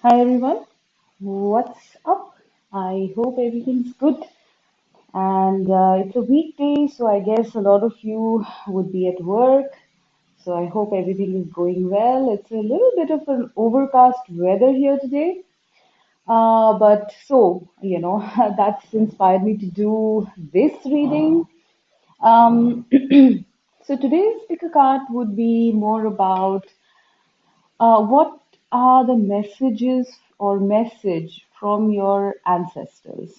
Hi everyone, what's up? I hope everything's good. And it's a weekday, so I guess a lot of you would be at work. So I hope everything is going well. It's a little bit of an overcast weather here today. But that's inspired me to do this reading. Um, so today's picker card would be more about what are the messages or message from your ancestors?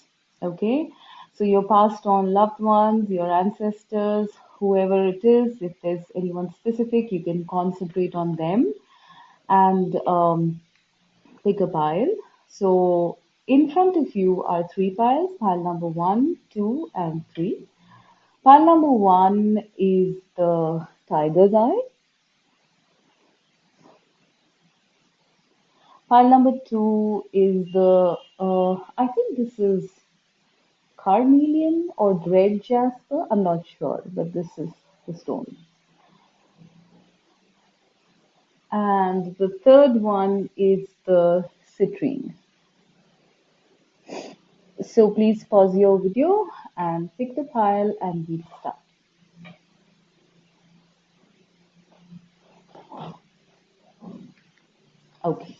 Okay, so your passed on loved ones, your ancestors, whoever it is, if there's anyone specific, you can concentrate on them and pick a pile. So in front of you are three piles, pile number one, two, and three. Pile number one is the tiger's eye. Pile number two is I think this is Carnelian or red jasper. I'm not sure, but this is the stone. And the third one is the citrine. So please pause your video and pick the pile and we'll start. Okay,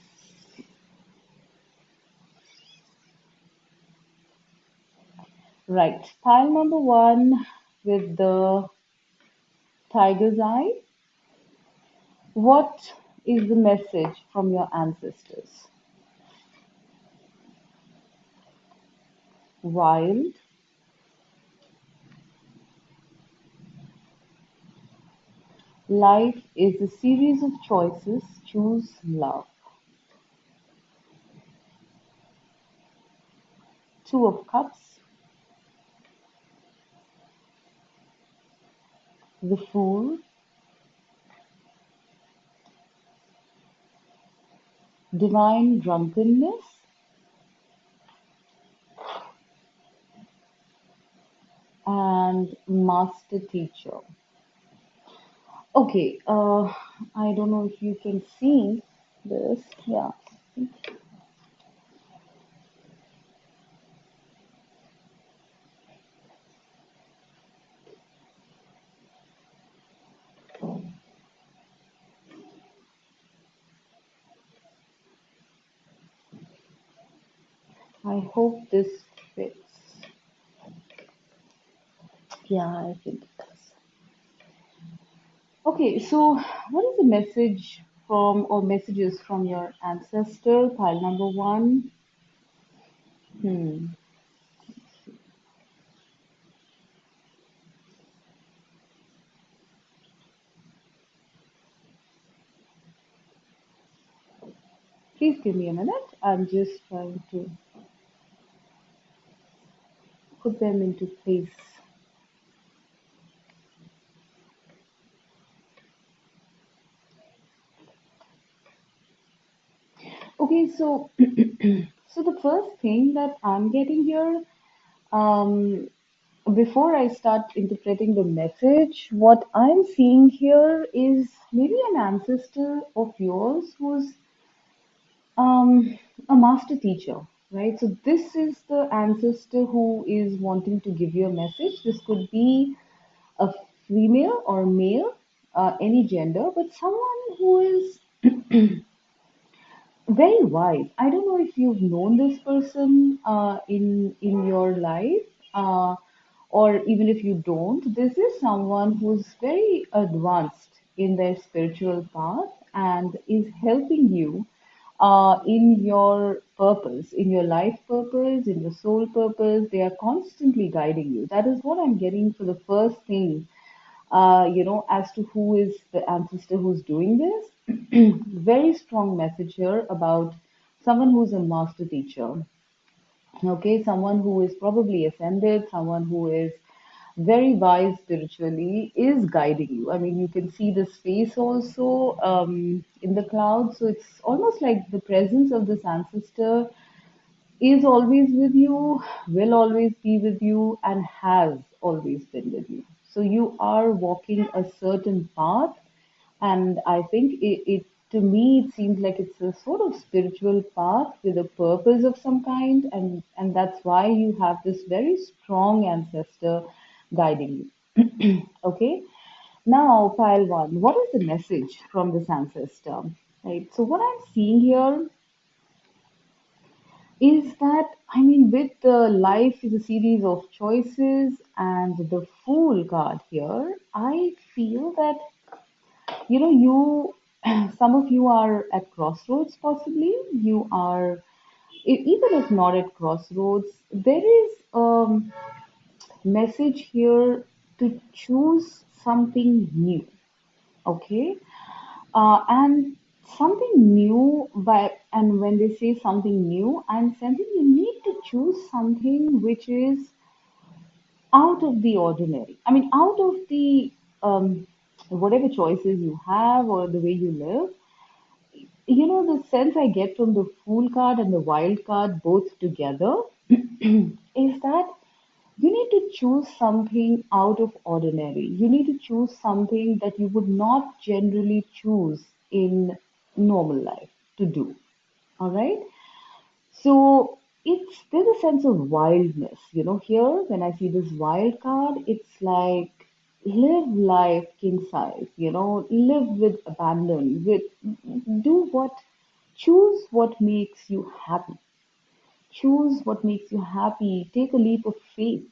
right. Pile number one with the tiger's eye. What is the message from your ancestors? Wild, life is a series of choices. Choose love. Two of Cups, the Fool, Divine Drunkenness, and Master Teacher. Okay, I don't know if you can see this. Yeah, I hope this fits. Yeah, I think it does. Okay, so what is the message from or messages from your ancestor? Pile number one. Hmm. Please give me a minute. I'm just trying to put them into place. Okay, so so the first thing that I'm getting here, um, before I start interpreting the message, what I'm seeing here is maybe an ancestor of yours who's a master teacher, right? So this is the ancestor who is wanting to give you a message. This could be a female or male, any gender, but someone who is very wise. I don't know if you've known this person in your life, or even if you don't. This is someone who's very advanced in their spiritual path and is helping you in your purpose, in your life purpose, in your soul purpose. They are constantly guiding you. That is what I'm getting for the first thing, as to who is the ancestor who's doing this. Very strong message here about someone who's a master teacher. Okay, someone who is probably ascended, someone who is very wise spiritually is guiding you. I mean, you can see this face also in the clouds. So it's almost like the presence of this ancestor is always with you, will always be with you, and has always been with you. So you are walking a certain path, and I think it to me, it seems like it's a sort of spiritual path with a purpose of some kind, and that's why you have this very strong ancestor guiding you. Okay, now pile one. What is the message from this ancestor? Right. So what I'm seeing here is that, I mean, with life is a series of choices and the Fool card here, I feel that, you, some of you are at crossroads possibly. You are, even if not at crossroads, there is a message here to choose something new. Okay. And something new, and when they say something new, I'm sensing you need to choose something which is out of the ordinary. I mean, out of the whatever choices you have or the way you live. The sense I get from the Fool card and the Wild card both together is that you need to choose something out of ordinary. You need to choose something that you would not generally choose in normal life to do. All right. So there's a sense of wildness. Here when I see this wild card, it's like live life king size. Live with abandon. Do what, choose what makes you happy. Choose what makes you happy. Take a leap of faith.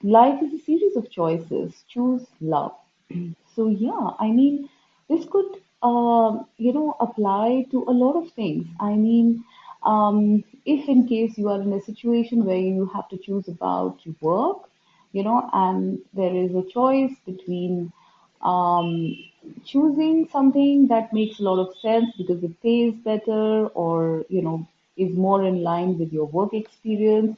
Life is a series of choices. Choose love. So yeah, I mean, this could apply to a lot of things. I mean, if in case you are in a situation where you have to choose about your work, and there is a choice between um, choosing something that makes a lot of sense because it pays better, or is more in line with your work experience,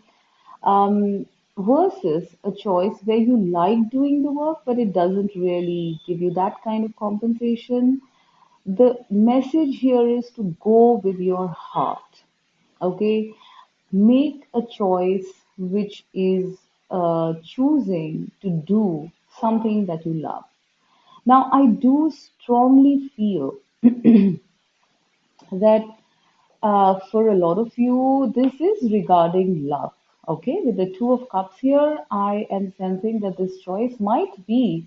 um, versus a choice where you like doing the work, but it doesn't really give you that kind of compensation. The message here is to go with your heart. Okay, make a choice which is choosing to do something that you love. Now, I do strongly feel that for a lot of you, this is regarding love. Okay, with the Two of Cups here, I am sensing that this choice might be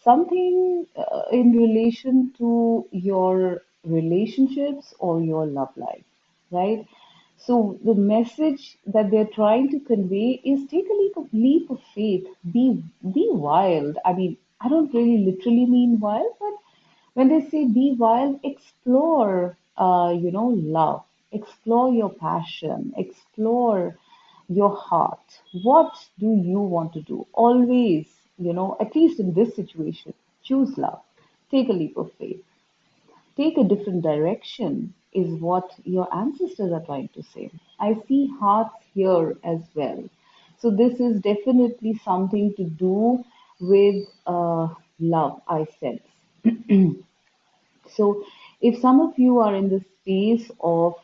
something in relation to your relationships or your love life, right? So the message that they're trying to convey is take a leap of faith. Be wild. I mean, I don't really literally mean wild, but when they say be wild, explore, love, explore your passion, explore your heart. What do you want to do? Always, at least in this situation, choose love. Take a leap of faith. Take a different direction, is what your ancestors are trying to say. I see hearts here as well. So, this is definitely something to do with love, I sense. So if some of you are in the space of,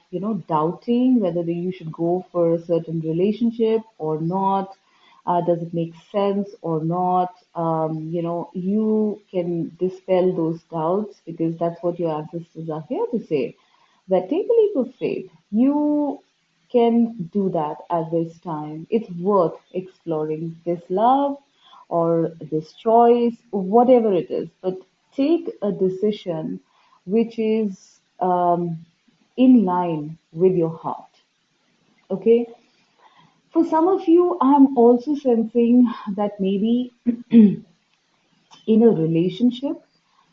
doubting whether you should go for a certain relationship or not, does it make sense or not, you can dispel those doubts because that's what your ancestors are here to say. That take a leap of faith. You can do that at this time. It's worth exploring this love or this choice, whatever it is. But take a decision which is in line with your heart. Okay. For some of you, I'm also sensing that maybe in a relationship,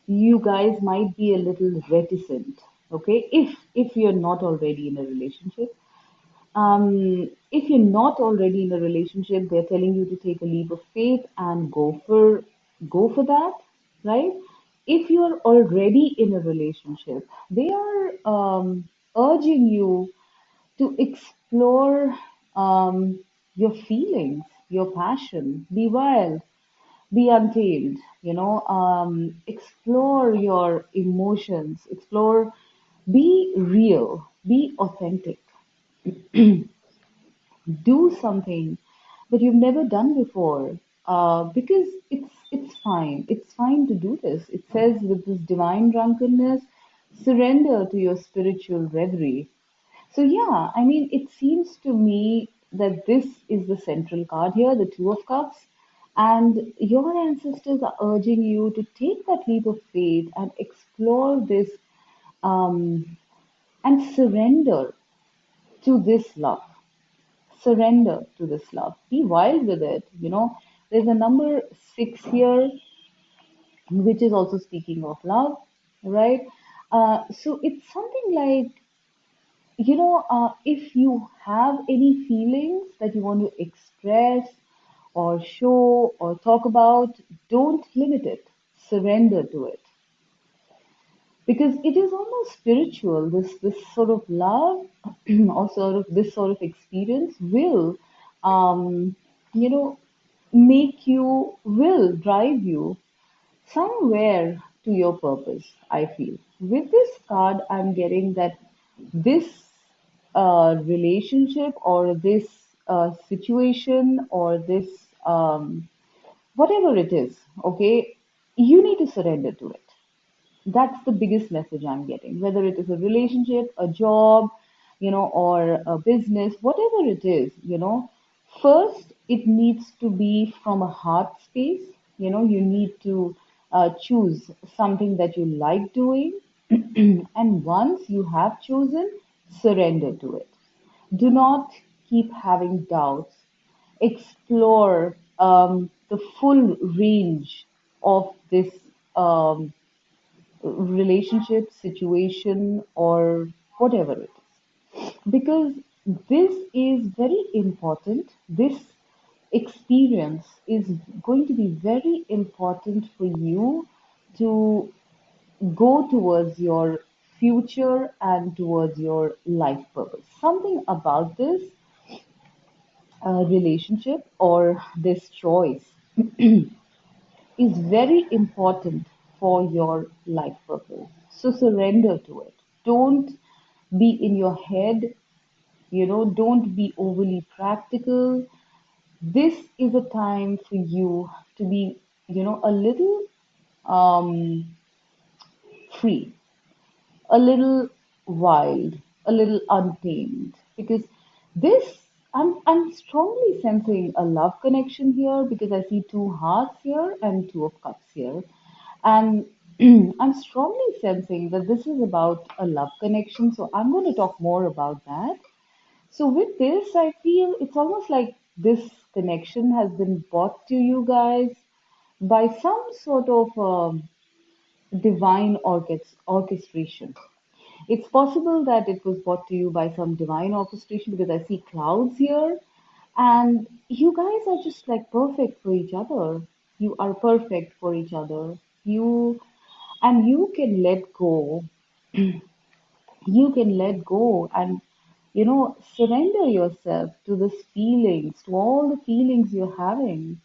you guys might be a little reticent. Okay. If you're not already in a relationship, if you're not already in a relationship, they're telling you to take a leap of faith and go for that, right? If you're already in a relationship, they are urging you to explore your feelings, your passion, be wild, be untamed, explore your emotions, be real, be authentic, do something that you've never done before, because it's fine. It's fine to do this. It says with this divine drunkenness, surrender to your spiritual reverie. So, yeah, I mean, it seems to me that this is the central card here, the Two of Cups. And your ancestors are urging you to take that leap of faith and explore this um, and surrender to this love. Surrender to this love. Be wild with it. There's a number six here, which is also speaking of love, right? So it's something like, if you have any feelings that you want to express or show or talk about, don't limit it. Surrender to it, because it is almost spiritual. This sort of love, or sort of this sort of experience will, um, you know, make you, will drive you somewhere to your purpose, I feel. With this card, I'm getting that this relationship or this situation or this whatever it is, okay, you need to surrender to it. That's the biggest message I'm getting. Whether it is a relationship, a job, or a business, whatever it is, first it needs to be from a heart space. You need to choose something that you like doing. And once you have chosen, surrender to it. Do not keep having doubts. Explore the full range of this um, relationship, situation, or whatever it is. Because this is very important. This experience is going to be very important for you to go towards your future and towards your life purpose. Something about this relationship or this choice is very important for your life purpose. So surrender to it. Don't be in your head, don't be overly practical. This is a time for you to be, a little um, free, a little wild, a little untamed. Because this, I'm strongly sensing a love connection here because I see two hearts here and two of cups here. And I'm strongly sensing that this is about a love connection. So I'm going to talk more about that. So with this, I feel it's almost like this connection has been brought to you guys by some sort of divine orchestration. It's possible that it was brought to you by some divine orchestration because I see clouds here, and you guys are just like perfect for each other. You are perfect for each other. You can let go. You can let go and surrender yourself to these feelings, to all the feelings you're having,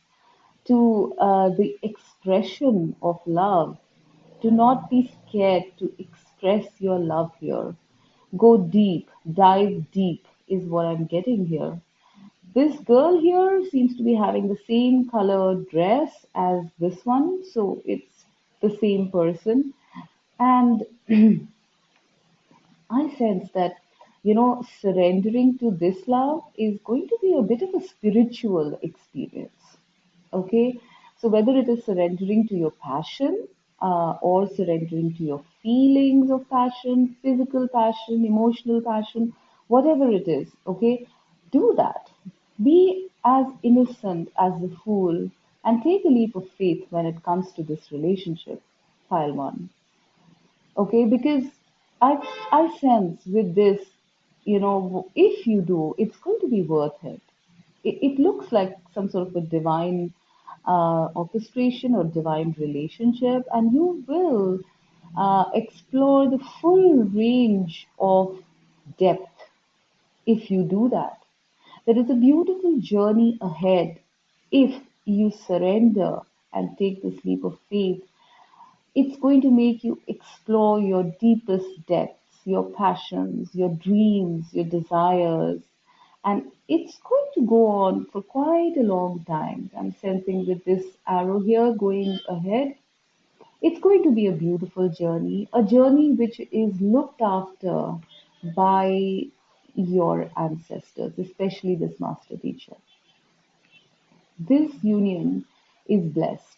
to the expression of love. Do not be scared to express your love here. Go deep, dive deep is what I'm getting here. This girl here seems to be having the same colored dress as this one, so it's the same person. And I sense that, surrendering to this love is going to be a bit of a spiritual experience. Okay, so whether it is surrendering to your passion or surrendering to your feelings of passion, physical passion, emotional passion, whatever it is, okay, do that. Be as innocent as the fool and take a leap of faith when it comes to this relationship, pile one. Okay, because I I sense with this, if you do, it's going to be worth it. It looks like some sort of a divine orchestration or divine relationship, and you will explore the full range of depth if you do that. There is a beautiful journey ahead if you surrender and take this leap of faith. It's going to make you explore your deepest depths, your passions, your dreams, your desires, And it's going to go on for quite a long time. I'm sensing with this arrow here going ahead. It's going to be a beautiful journey, a journey which is looked after by your ancestors, especially this master teacher. This union is blessed.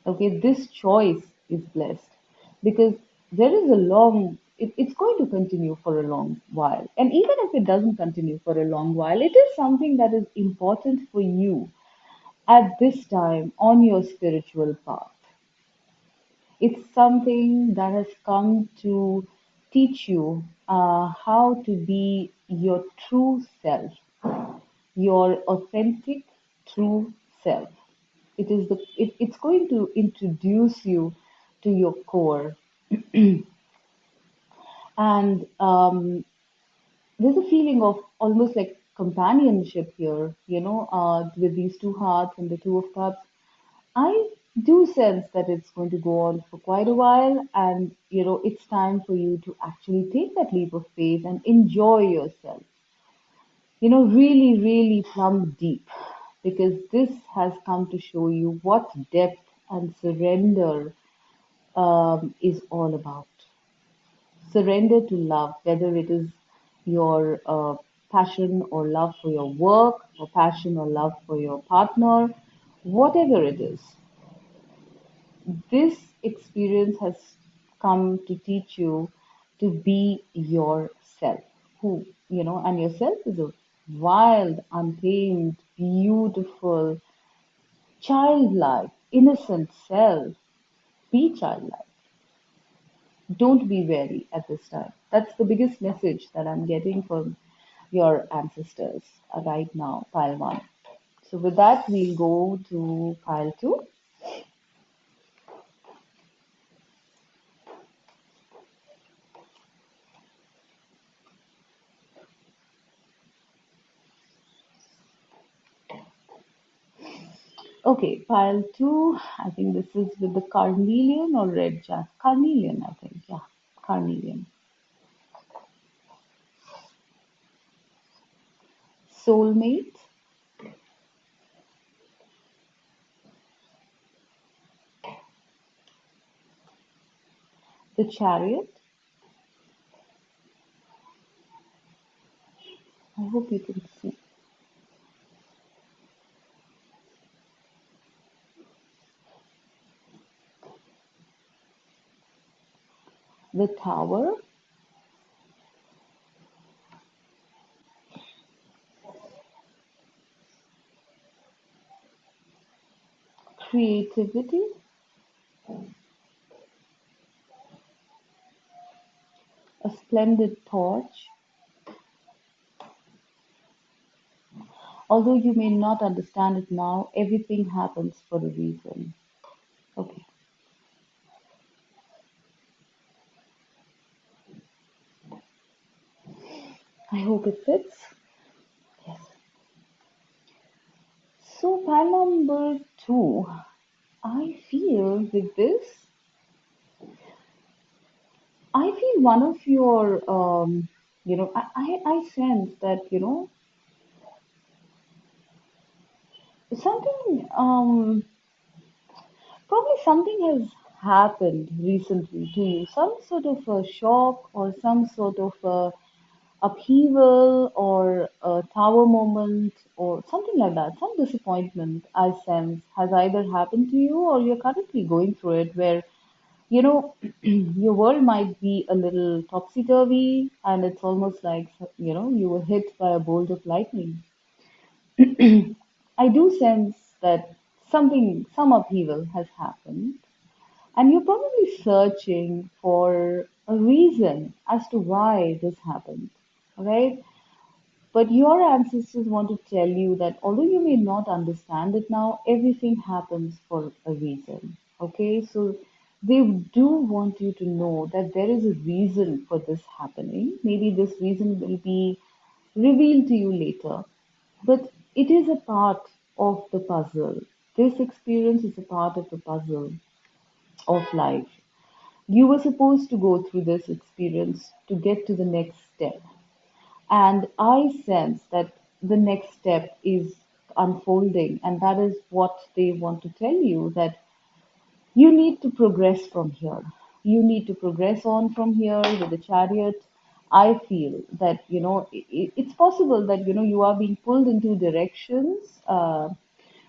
Okay, this choice is blessed because there is a it's going to continue for a long while. And even if it doesn't continue for a long while, it is something that is important for you at this time on your spiritual path. It's something that has come to teach you how to be your true self, your authentic true self. It's going to introduce you to your core, and there's a feeling of almost like companionship here, with these two hearts and the two of cups. I do sense that it's going to go on for quite a while, and it's time for you to actually take that leap of faith and enjoy yourself. Really, really plumb deep, because this has come to show you what depth and surrender is all about. Surrender to love, whether it is your passion or love for your work, or passion or love for your partner, whatever it is. This experience has come to teach you to be yourself, and yourself is a wild, untamed, beautiful, childlike, innocent self. Be childlike. Don't be wary at this time. That's the biggest message that I'm getting from your ancestors right now, pile one. So, with that, we'll go to pile two. Okay, pile two. I think this is with the Carnelian or red jack. Carnelian, I think. Yeah, Carnelian. Soulmate, the chariot. I hope you can see. The tower, creativity, a splendid torch. Although you may not understand it now, everything happens for a reason. Okay, I hope it fits. Yes. So, pile number two, I feel with this, I feel one of your, I sense that, something, probably something has happened recently to you, some sort of a shock or some sort of a upheaval or a tower moment or something like that. Some disappointment I sense has either happened to you or you're currently going through it where, your world might be a little topsy turvy and it's almost like, you were hit by a bolt of lightning. I do sense that some upheaval has happened, and you're probably searching for a reason as to why this happened, right? But your ancestors want to tell you that although you may not understand it now, everything happens for a reason, okay? So they do want you to know that there is a reason for this happening. Maybe this reason will be revealed to you later, but it is a part of the puzzle. This experience is a part of the puzzle of life. You were supposed to go through this experience to get to the next step. And I sense that the next step is unfolding, and that is what they want to tell you, that you need to progress from here. You need to progress on from here with the chariot. I feel that, it's possible that, you are being pulled in two directions.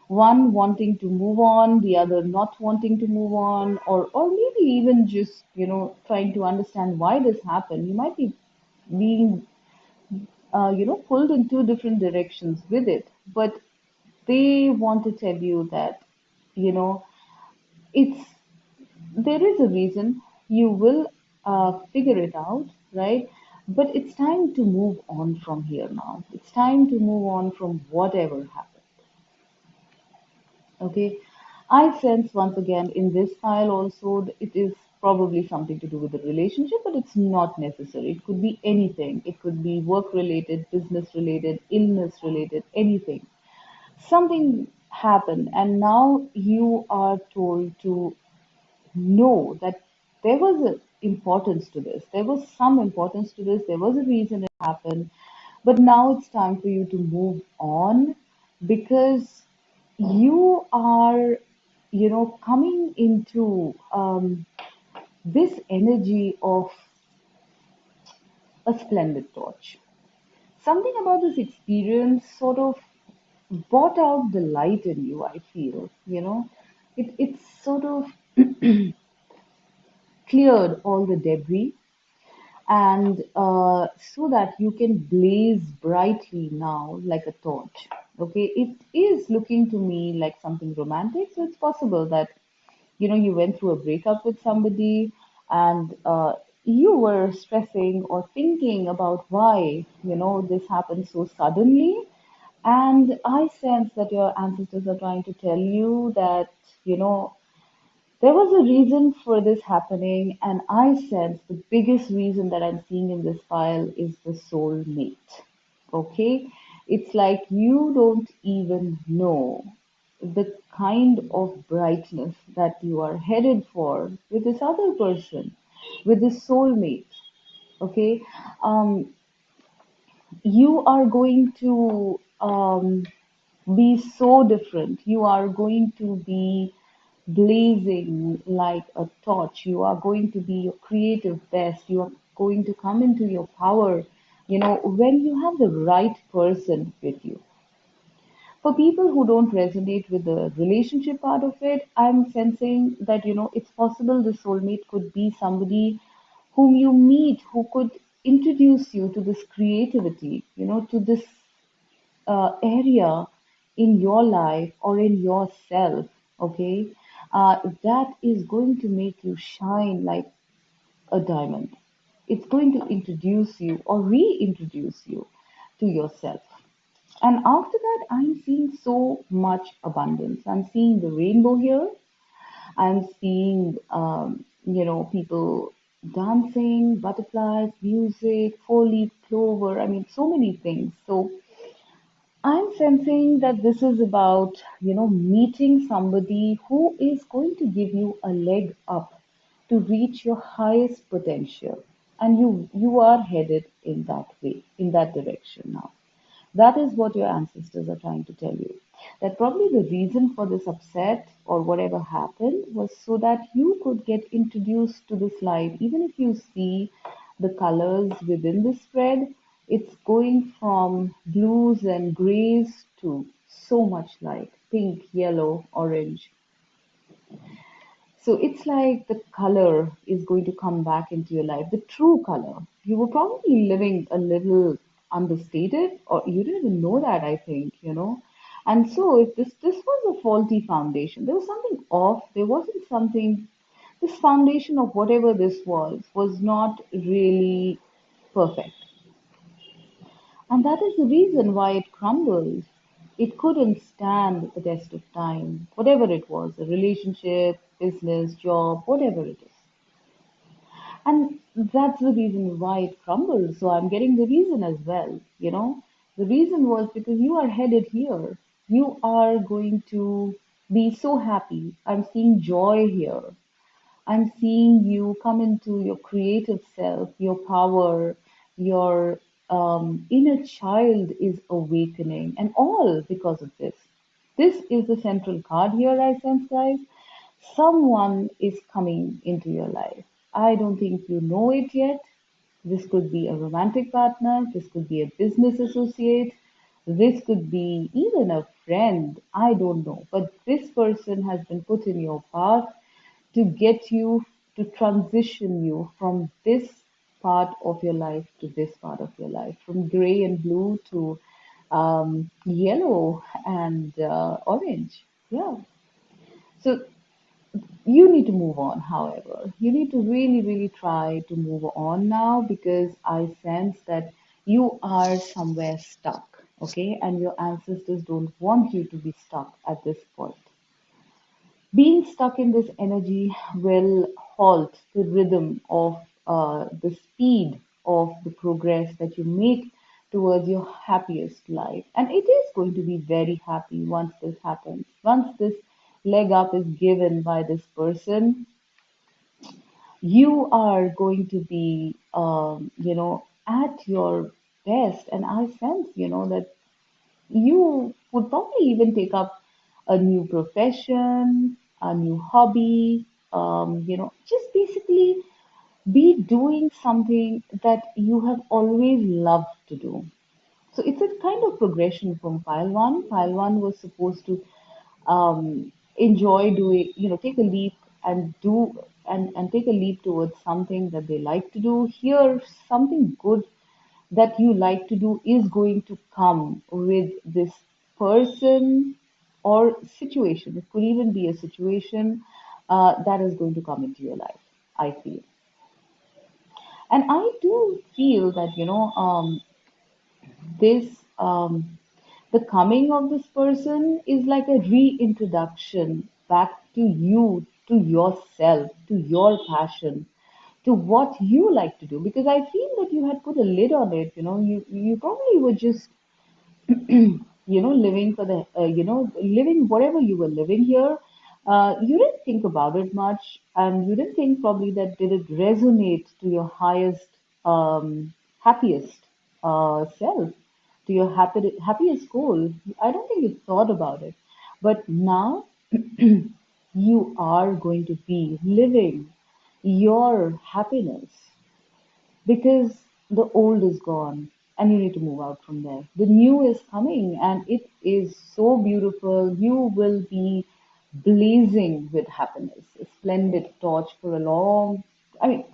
One wanting to move on, the other not wanting to move on, or maybe even just, trying to understand why this happened. You might be being, pulled in two different directions with it, but they want to tell you that, you know, it's there is a reason. You will figure it out, right? But it's time to move on from here now. It's time to move on from whatever happened. Okay. I sense once again in this file also it is probably something to do with the relationship, but it's not necessary. It could be anything. It could be work related, business related, illness related, anything. Something happened, and now you are told to know that there was an importance to this. There was some importance to this. There was a reason it happened. But now it's time for you to move on, because you are, coming into this energy of a splendid torch. Something about this experience sort of brought out the light in you, I feel. It's sort of cleared all the debris, and so that you can blaze brightly now like a torch. Okay, it is looking to me like something romantic, so it's possible that you went through a breakup with somebody, and you were stressing or thinking about why this happened so suddenly. And I sense that your ancestors are trying to tell you that you know there was a reason for this happening, and I sense the biggest reason that I'm seeing in this file is the soulmate. Okay? It's like you don't even know the kind of brightness that you are headed for with this other person, with this soulmate. Okay? Um, you are going to be so different. You are going to be blazing like a torch. You are going to be your creative best. You are going to come into your power, when you have the right person with you. For people who don't resonate with the relationship part of it, I'm sensing that, it's possible the soulmate could be somebody whom you meet who could introduce you to this creativity, to this area in your life or in yourself, okay, that is going to make you shine like a diamond. It's going to introduce you or reintroduce you to yourself. And after that, I'm seeing so much abundance. I'm seeing the rainbow here. I'm seeing, people dancing, butterflies, music, four-leaf clover. I mean, so many things. So I'm sensing that this is about, meeting somebody who is going to give you a leg up to reach your highest potential. And you are headed in that way, in that direction now. That is what your ancestors are trying to tell you. That probably the reason for this upset or whatever happened was so that you could get introduced to this light. Even if you see the colors within the spread, it's going from blues and grays to so much light, pink, yellow, orange. So it's like the color is going to come back into your life, the true color. You were probably living a little understated, or you didn't even know that, I think. And so if this was a faulty foundation, there was something off, there wasn't something, this foundation of whatever this was not really perfect. And that is the reason why it crumbled. It couldn't stand the test of time, whatever it was, a relationship, business, job, whatever it is. And that's the reason why it crumbled. So I'm getting the reason as well. The reason was because you are headed here. You are going to be so happy. I'm seeing joy here. I'm seeing you come into your creative self, your power, your inner child is awakening, and all because of this. This is the central card here, I sense, guys. Someone is coming into your life. I don't think you know it yet. This could be a romantic partner, this could be a business associate, this could be even a friend. I don't know. But this person has been put in your path to get you, to transition you from this part of your life to this part of your life, from gray and blue to yellow and orange. Yeah. So you need to move on, however. You need to really, really try to move on now because I sense that you are somewhere stuck, okay? And your ancestors don't want you to be stuck at this point. Being stuck in this energy will halt the rhythm of the speed of the progress that you make towards your happiest life. And it is going to be very happy once this happens. Once this leg up is given by this person, you are going to be, at your best. And I sense, that you would probably even take up a new profession, a new hobby, just basically be doing something that you have always loved to do. So it's a kind of progression from pile one. Pile one was supposed to enjoy doing, take a leap and do and take a leap towards something that they like to do. Here, something good that you like to do is going to come with this person or situation. It could even be a situation that is going to come into your life, I feel. And I do feel that, this the coming of this person is like a reintroduction back to you, to yourself, to your passion, to what you like to do. Because I feel that you had put a lid on it. You probably were just living for the, living whatever you were living here. You didn't think about it much, and you didn't think probably that did it resonate to your highest, happiest self, to your happiest goal. I don't think you thought about it. But now you are going to be living your happiness because the old is gone and you need to move out from there. The new is coming and it is so beautiful. You will be blazing with happiness, a splendid torch for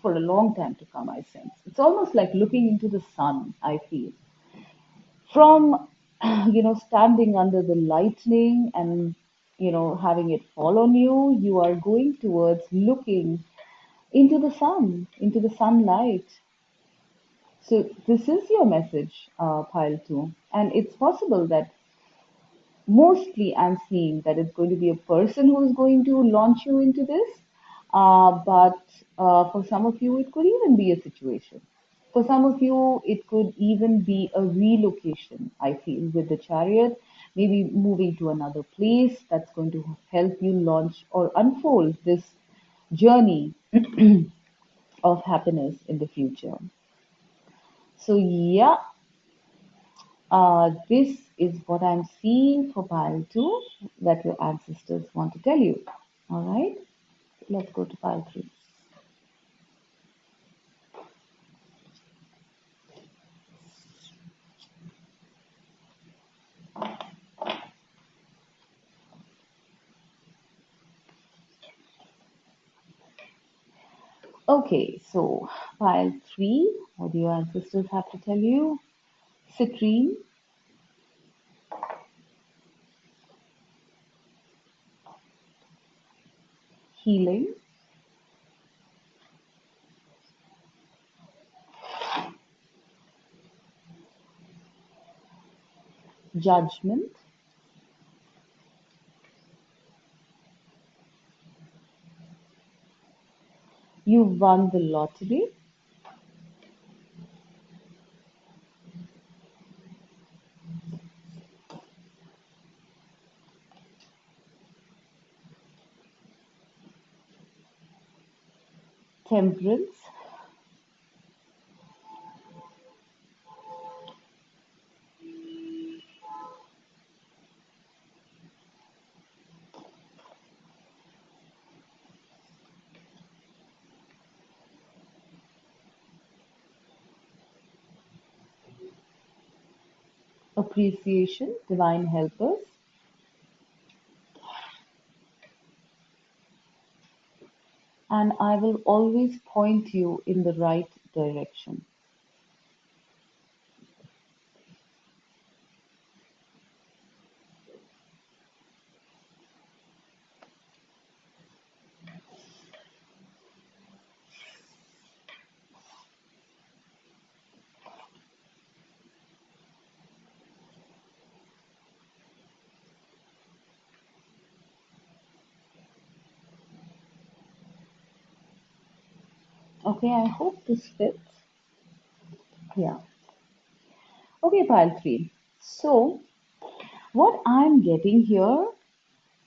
for a long time to come, I sense. It's almost like looking into the sun, I feel. From, standing under the lightning and, having it fall on you, you are going towards looking into the sun, into the sunlight, so this is your message, pile two. And it's possible that mostly I'm seeing that it's going to be a person who is going to launch you into this. But for some of you, it could even be a situation. For some of you, it could even be a relocation, I feel, with the chariot, maybe moving to another place that's going to help you launch or unfold this journey of happiness in the future. So, yeah, this is what I'm seeing for pile two that your ancestors want to tell you. All right, let's go to pile three. Okay, so pile three, what do your ancestors have to tell you? Citrine, healing, judgment, you won the lottery, temperance, appreciation, divine helpers, and I will always point you in the right direction. Okay, I hope this fits. Yeah. Okay, pile three. So, what I'm getting here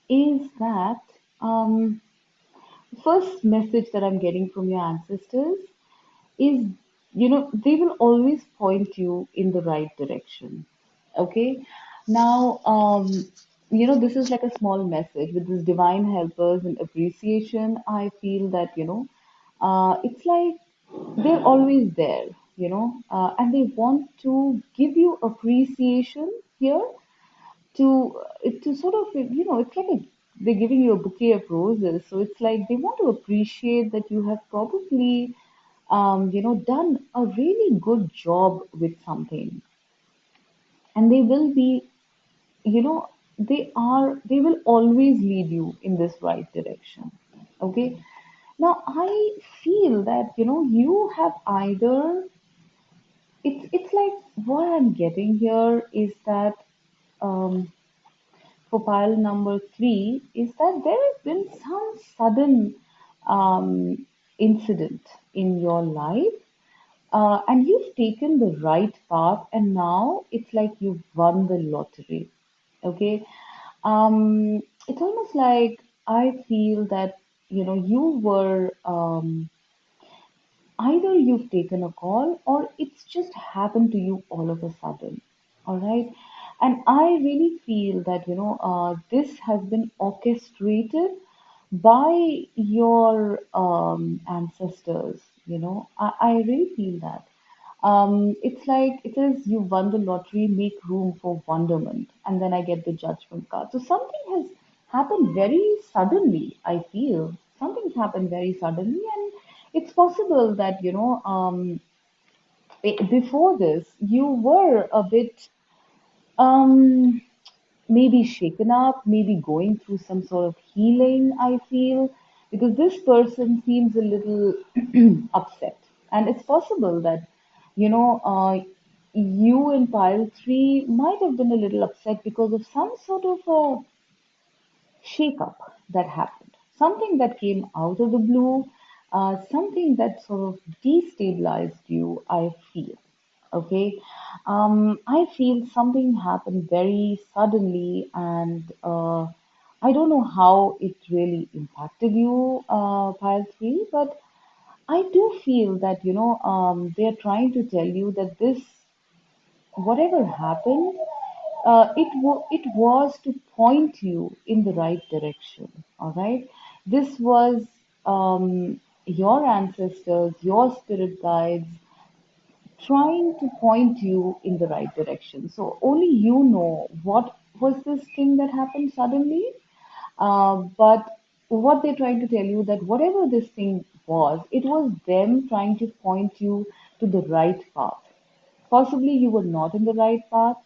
is that first message that I'm getting from your ancestors is, they will always point you in the right direction. Okay. Now, this is like a small message with this divine helpers and appreciation. I feel that, it's like they're always there, and they want to give you appreciation here to sort of, it's like they're giving you a bouquet of roses. So it's like they want to appreciate that you have probably, done a really good job with something, and they will be, you know, they will always lead you in this right direction. Okay. Now I feel that, you have either, it's like what I'm getting here is that, um, for pile number three is that there has been some sudden incident in your life, and you've taken the right path, and now it's like you've won the lottery. Okay. It's almost like I feel that, you were, either you've taken a call or it's just happened to you all of a sudden. All right. And I really feel that, this has been orchestrated by your ancestors. I really feel that. It's like it is you won the lottery, make room for wonderment, and then I get the judgment card. So something has happened very suddenly. I feel something's happened very suddenly, and it's possible that, before this you were a bit, um, maybe shaken up, maybe going through some sort of healing, I feel, because this person seems a little upset. And it's possible that, you in pile three might have been a little upset because of some sort of a shake-up that happened, something that came out of the blue, something that sort of destabilized you, I feel. Okay. I feel something happened very suddenly, and I don't know how it really impacted you, Pile 3, but I do feel that, they're trying to tell you that this, whatever happened, it was to point you in the right direction. All right. This was, your ancestors, your spirit guides trying to point you in the right direction. So only you know what was this thing that happened suddenly. But what they're trying to tell you that whatever this thing was, it was them trying to point you to the right path. Possibly you were not in the right path,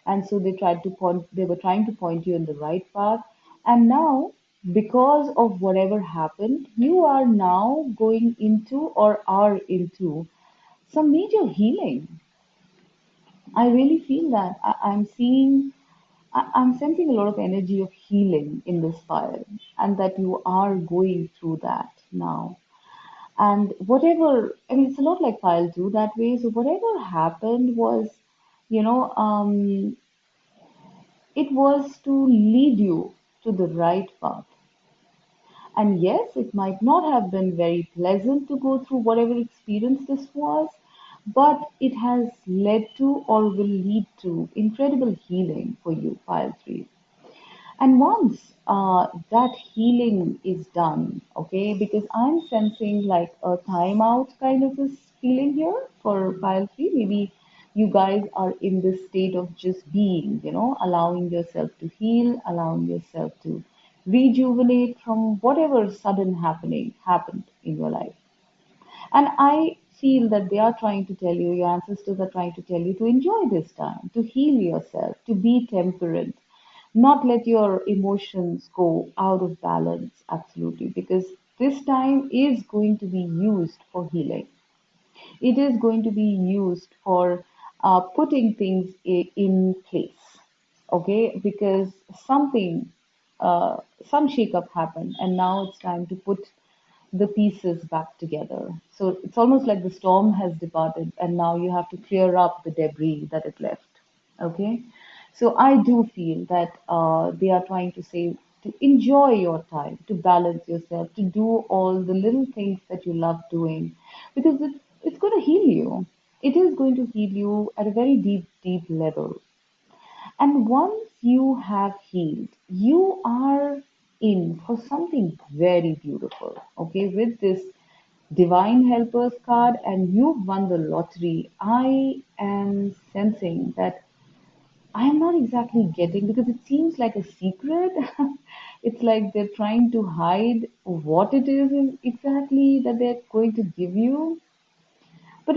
and so they were trying to point you in the right path. And now, because of whatever happened, you are now going into or are into some major healing. I really feel that I'm sensing a lot of energy of healing in this fire, and that you are going through that now. And whatever, I mean, it's a lot like pile two that way. So whatever happened was, you know, it was to lead you to the right path. And yes, it might not have been very pleasant to go through whatever experience this was, but it has led to or will lead to incredible healing for you, pile three. And once that healing is done, okay, because I'm sensing like a timeout kind of this feeling here for pile three, maybe You guys are in this state of just being, allowing yourself to heal, allowing yourself to rejuvenate from whatever sudden happening happened in your life. And I feel that they are trying to tell you, your ancestors are trying to tell you to enjoy this time, to heal yourself, to be temperate, not let your emotions go out of balance, absolutely, because this time is going to be used for healing. It is going to be used for putting things in place, okay? Because something, uh, some shakeup happened, and now it's time to put the pieces back together. So it's almost like the storm has departed, and now you have to clear up the debris that it left. Okay, so I do feel that they are trying to say to enjoy your time, to balance yourself, to do all the little things that you love doing, because it's going to heal you. It is going to heal you at a very deep, deep level. And once you have healed, you are in for something very beautiful. Okay, with this Divine Helpers card, and you've won the lottery. I am sensing that I am not exactly getting, because it seems like a secret. It's like they're trying to hide what it is exactly that they're going to give you. But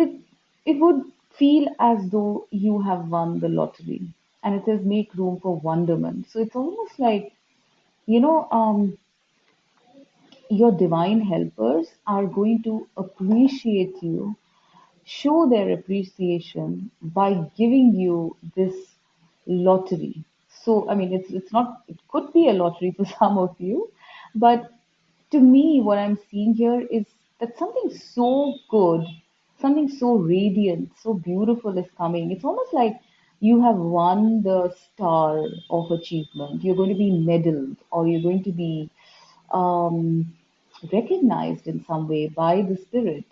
it would feel as though you have won the lottery, and it says make room for wonderment. So it's almost like, you know, your divine helpers are going to appreciate you, show their appreciation by giving you this lottery. So, I mean, it's not, it could be a lottery for some of you, but to me, what I'm seeing here is that something so good, something so radiant, so beautiful is coming. It's almost like you have won the star of achievement. You're going to be medaled, or you're going to be um, recognized in some way by the spirit.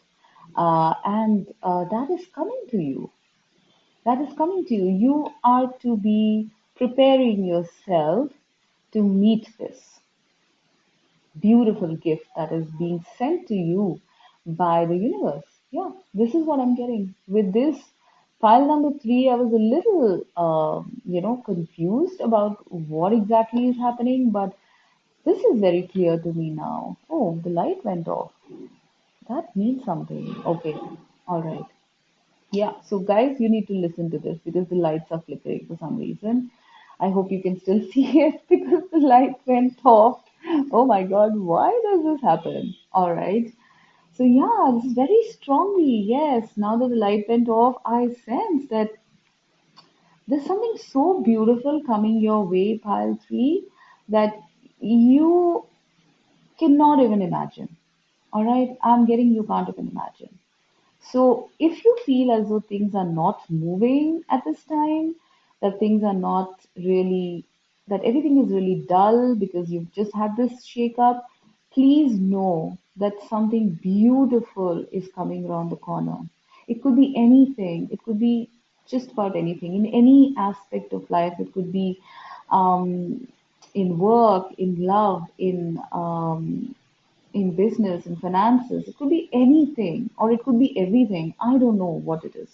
And that is coming to you. That is coming to you. You are to be preparing yourself to meet this beautiful gift that is being sent to you by the universe. Yeah, this is what I'm getting. With this pile number three, I was a little, confused about what exactly is happening, but this is very clear to me now. Oh, the light went off. That means something. Okay, all right. Yeah, so guys, you need to listen to this because the lights are flickering for some reason. I hope you can still see it because the light went off. Oh my God, why does this happen? All right. So yeah, this is very strongly. Yes, now that the light went off, I sense that there's something so beautiful coming your way, pile three, that you cannot even imagine. All right, I'm getting you can't even imagine. So if you feel as though things are not moving at this time, that things are not really, that everything is really dull because you've just had this shake up, please know that something beautiful is coming around the corner. It could be anything. It could be just about anything in any aspect of life. It could be um, in work, in love, in business, in finances. It could be anything or it could be everything. I don't know what it is.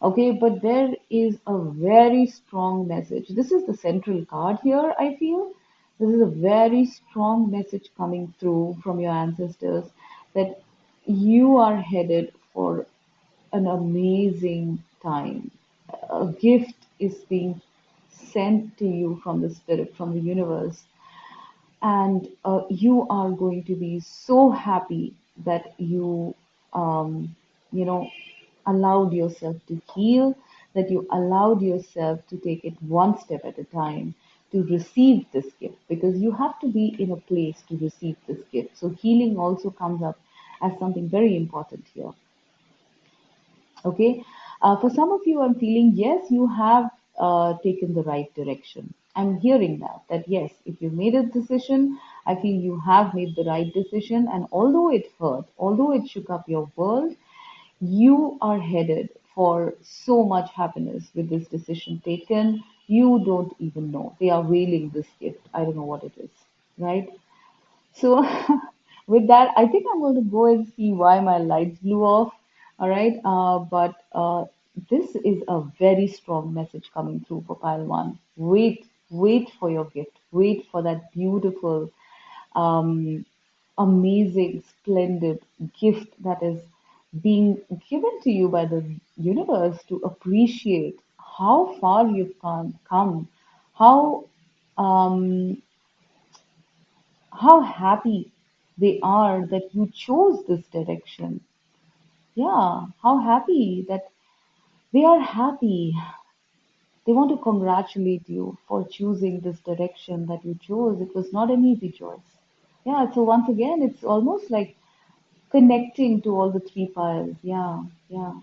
Okay, but there is a very strong message. This is the central card here, I feel. This is a very strong message coming through from your ancestors that you are headed for an amazing time. A gift is being sent to you from the spirit, from the universe, and you are going to be so happy that um, you know allowed yourself to heal, that you allowed yourself to take it one step at a time to receive this gift, because you have to be in a place to receive this gift. So healing also comes up as something very important here. Okay. For some of you, I'm feeling, yes, you have taken the right direction. I'm hearing that yes, if you made a decision, I feel you have made the right decision. And although it hurt, although it shook up your world, you are headed for so much happiness with this decision taken. You don't even know. They are wailing this gift. I don't know what it is, right? So with that, I think I'm going to go and see why my lights blew off. All right. But this is a very strong message coming through for pile one. Wait for your gift. Wait for that beautiful, um, amazing, splendid gift that is being given to you by the universe to appreciate how far you've come, how um, how happy they are that you chose this direction. Yeah, how happy that they are happy. They want to congratulate you for choosing this direction that you chose. It was not an easy choice. Yeah, so once again, it's almost like connecting to all the three piles. Yeah, yeah,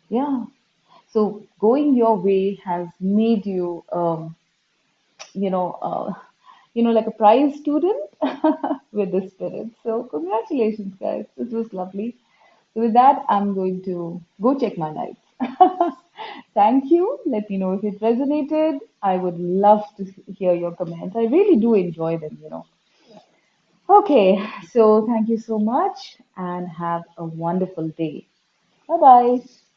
yeah. So going your way has made you, you know, uh, like a prize student with the spirit. So congratulations, guys. This was lovely. So with that, I'm going to go check my lights. Thank you. Let me know if it resonated. I would love to hear your comments. I really do enjoy them. Okay, so thank you so much and have a wonderful day. Bye bye.